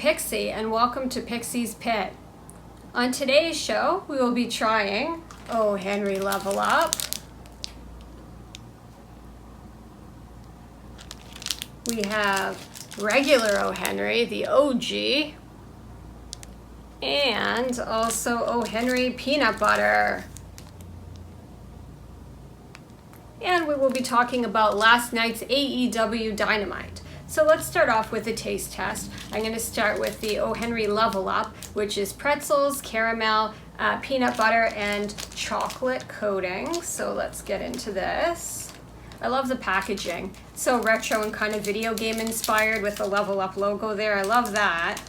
Pixie, and welcome to Pixie's Pit. On today's show, we will be trying Oh Henry Level Up. We have regular Oh Henry, the OG, and also Oh Henry Peanut Butter. And we will be talking about last night's AEW Dynamite. So let's start off with a taste test. I'm going to start with the Oh Henry Level Up, which is pretzels, caramel, peanut butter, and chocolate coating. So let's get into this. I love the packaging. So retro and kind of video game inspired with the Level Up logo there. I love that.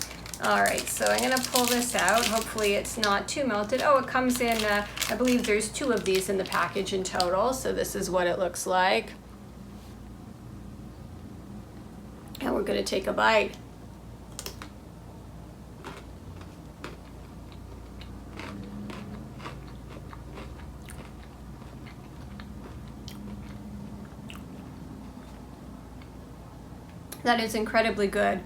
All right, so I'm going to pull this out. Hopefully it's not too melted. Oh, it comes in, I believe there's 2 of these in the package in total. So this is what it looks like. And we're going to take a bite. That is incredibly good.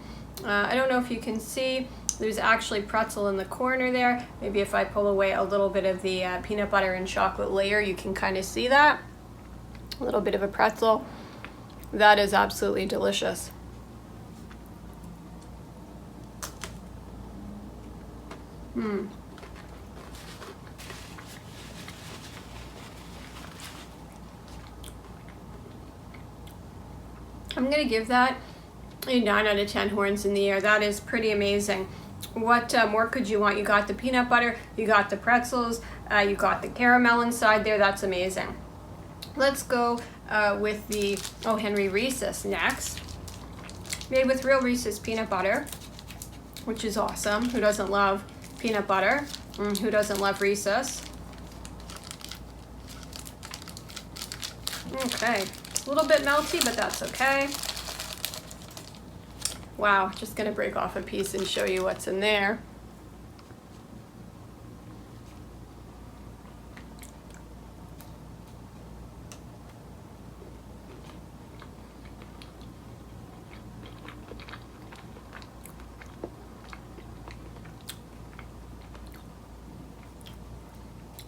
I don't know if you can see, there's actually pretzel in the corner there. Maybe if I pull away a little bit of the peanut butter and chocolate layer, you can kind of see that. A little bit of a pretzel. That is absolutely delicious. I'm going to give that a 9 out of 10 horns in the air. That is pretty amazing. What more could you want? You got the peanut butter, you got the pretzels, you got the caramel inside there. That's amazing. Let's go with the Oh Henry Reese's next. Made with real Reese's peanut butter, which is awesome. Who doesn't love peanut butter? Who doesn't love Reese's? Okay, a little bit melty, but that's okay. Wow, just gonna break off a piece and show you what's in there.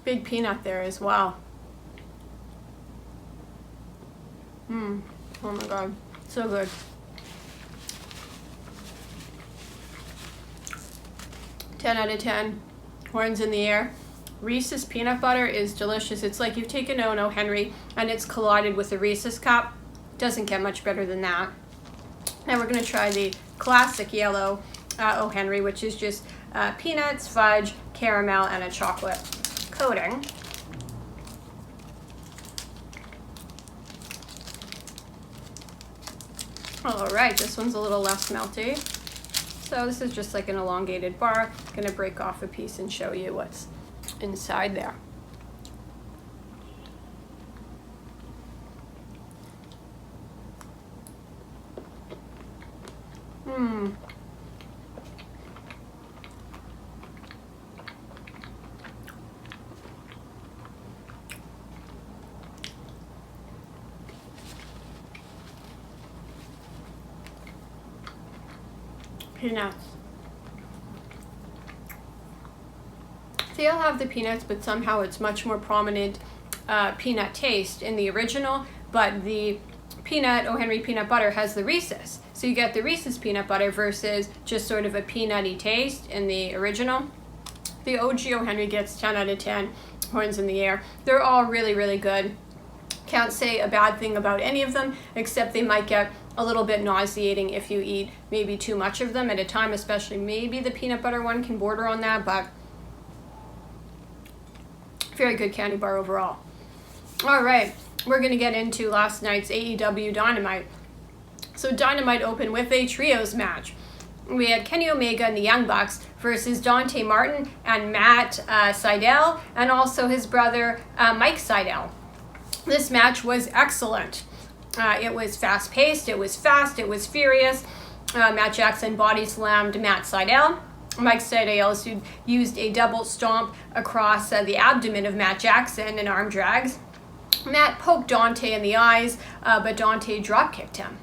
Big peanut there as well. Oh my god, so good. 10 out of 10, horns in the air. Reese's peanut butter is delicious. It's like you've taken an Oh Henry and it's collided with a Reese's cup. Doesn't get much better than that. Now we're gonna try the classic yellow Oh Henry, which is just peanuts, fudge, caramel, and a chocolate coating. All right, this one's a little less melty. So this is just like an elongated bar. I'm gonna break off a piece and show you what's inside there. Peanuts. They all have the peanuts, but somehow it's much more prominent peanut taste in the original, but the peanut Oh Henry peanut butter has the Reese's. So you get the Reese's peanut butter versus just sort of a peanutty taste in the original. The OG Oh Henry gets 10 out of 10 horns in the air. They're all really, really good. Can't say a bad thing about any of them, except they might get a little bit nauseating if you eat maybe too much of them at a time, especially maybe the peanut butter one can border on that, but very good candy bar overall. All right, we're gonna get into last night's AEW Dynamite. So Dynamite opened with a trios match. We had Kenny Omega and the Young Bucks versus Dante Martin and Matt Sydal, and also his brother Mike Sydal. This match was excellent. It was fast-paced, it was fast, it was furious. Matt Jackson body slammed Matt Sydal. Mike Sydal used a double stomp across the abdomen of Matt Jackson in arm drags. Matt poked Dante in the eyes, but Dante drop-kicked him.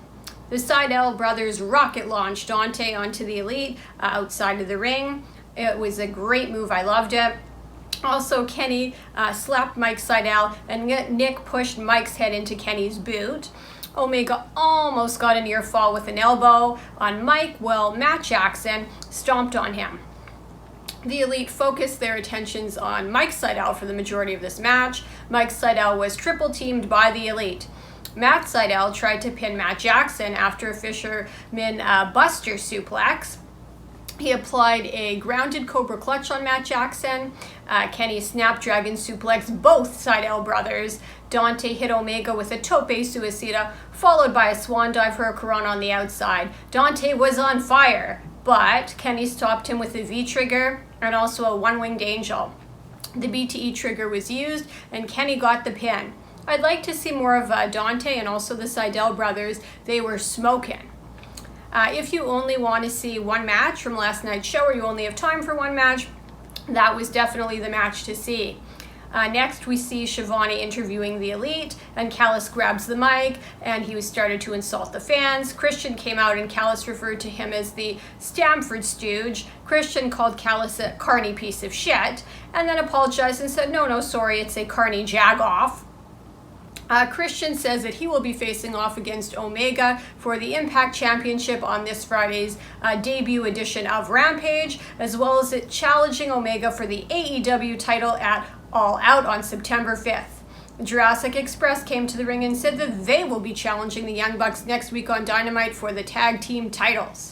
The Seidel brothers rocket launched Dante onto the Elite outside of the ring. It was a great move. I loved it. Also, Kenny slapped Mike Seidel, and Nick pushed Mike's head into Kenny's boot. Omega almost got a near fall with an elbow on Mike, while Matt Jackson stomped on him. The Elite focused their attentions on Mike Seidel for the majority of this match. Mike Seidel was triple teamed by the Elite. Matt Seidel tried to pin Matt Jackson after a Fisherman Buster suplex. He applied a grounded Cobra Clutch on Matt Jackson. Kenny Snapdragon suplexed both Seidel brothers. Dante hit Omega with a tope suicida, followed by a swan dive hurricanrana on the outside. Dante was on fire, but Kenny stopped him with a V-trigger and also a one-winged angel. The BTE trigger was used, and Kenny got the pin. I'd like to see more of Dante and also the Seidel brothers. They were smoking. If you only want to see one match from last night's show, or you only have time for one match, that was definitely the match to see. Next, we see Shivani interviewing the Elite, and Callis grabs the mic, and he started to insult the fans. Christian came out, and Callis referred to him as the Stamford Stooge. Christian called Callis a carny piece of shit, and then apologized and said, no, sorry, it's a carny jagoff. Christian says that he will be facing off against Omega for the Impact Championship on this Friday's debut edition of Rampage, as well as it challenging Omega for the AEW title at All Out on September 5th. Jurassic Express came to the ring and said that they will be challenging the Young Bucks next week on Dynamite for the tag team titles.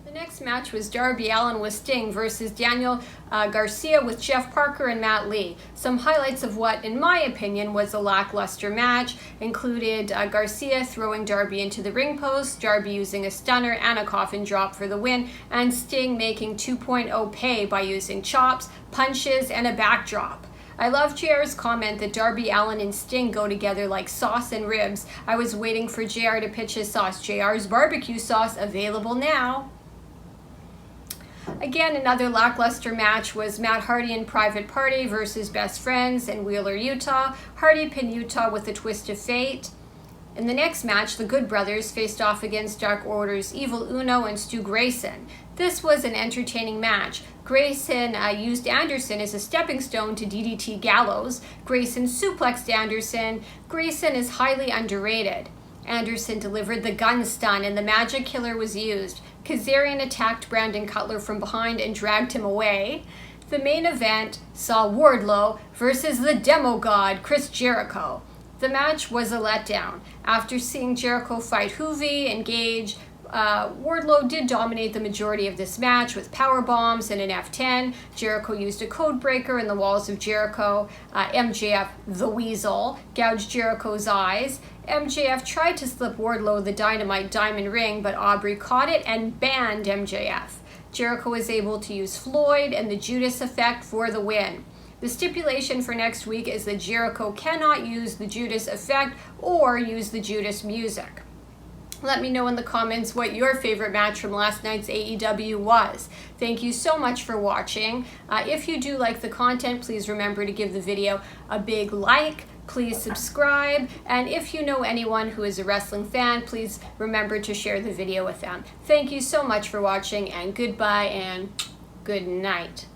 The next match was Darby Allin with Sting versus Daniel Garcia with Jeff Parker and Matt Lee. Some highlights of what, in my opinion, was a lackluster match included Garcia throwing Darby into the ring post, Darby using a stunner and a coffin drop for the win, and Sting making 2.0 pay by using chops, punches, and a backdrop. I love JR's comment that Darby Allin and Sting go together like sauce and ribs. I was waiting for JR to pitch his sauce. JR's barbecue sauce available now. Again, another lackluster match was Matt Hardy and Private Party versus Best Friends and Wheeler Utah. Hardy pinned Utah with a twist of fate. In the next match, the Good Brothers faced off against Dark Order's Evil Uno and Stu Grayson. This was an entertaining match. Grayson used Anderson as a stepping stone to DDT Gallows. Grayson suplexed Anderson. Grayson is highly underrated. Anderson delivered the gun stun and the magic killer was used. Kazarian attacked Brandon Cutler from behind and dragged him away. The main event saw Wardlow versus the demo god Chris Jericho. The match was a letdown. After seeing Jericho fight Hoovy and Gage, Wardlow did dominate the majority of this match with power bombs and an F10. Jericho used a code breaker in the walls of Jericho. MJF, the Weasel, gouged Jericho's eyes. MJF tried to slip Wardlow the Dynamite Diamond Ring, but Aubrey caught it and banned MJF. Jericho was able to use Floyd and the Judas effect for the win. The stipulation for next week is that Jericho cannot use the Judas effect or use the Judas music. Let me know in the comments what your favorite match from last night's AEW was. Thank you so much for watching. If you do like the content, please remember to give the video a big like. Please subscribe. And if you know anyone who is a wrestling fan, please remember to share the video with them. Thank you so much for watching, and goodbye and good night.